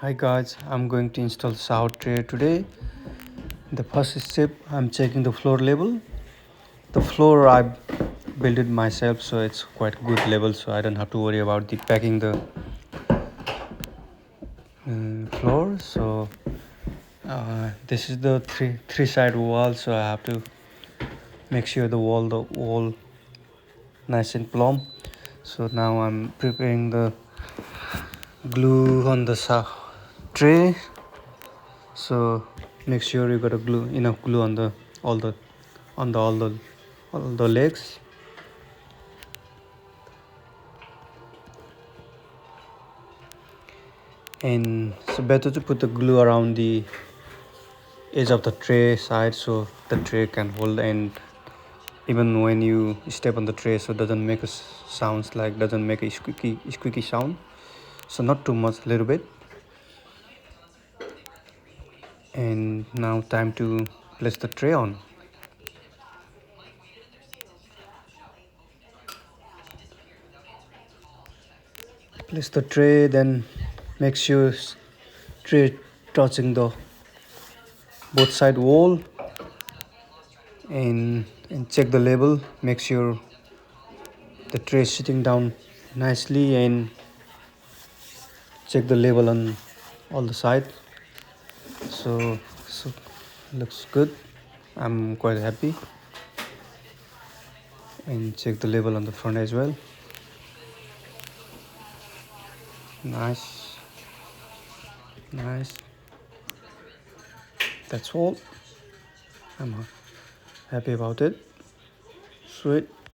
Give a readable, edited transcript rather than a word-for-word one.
Hi guys, I'm going to install shower tray today. The first step, I'm checking the floor level. The floor I built it myself, so it's quite good level, so I don't have to worry about the packing the floor. So this is the three side wall, so I have to make sure the wall nice and plumb. So now I'm preparing the glue on the tray. So make sure you got a glue enough glue on the all the on the all the legs. And so better to put the glue around the edge of the tray side so the tray can hold, and even when you step on the tray, so it doesn't make a sounds like doesn't make a squeaky sound. So not too much, a little bit. And now time to place the tray on. Place the tray, then make sure tray touching the both side wall, and check the label. Make sure the tray is sitting down nicely, and check the label on all the sides. So looks good. I'm quite happy. And check the label on the front as well. Nice. That's all. I'm happy about it. Sweet.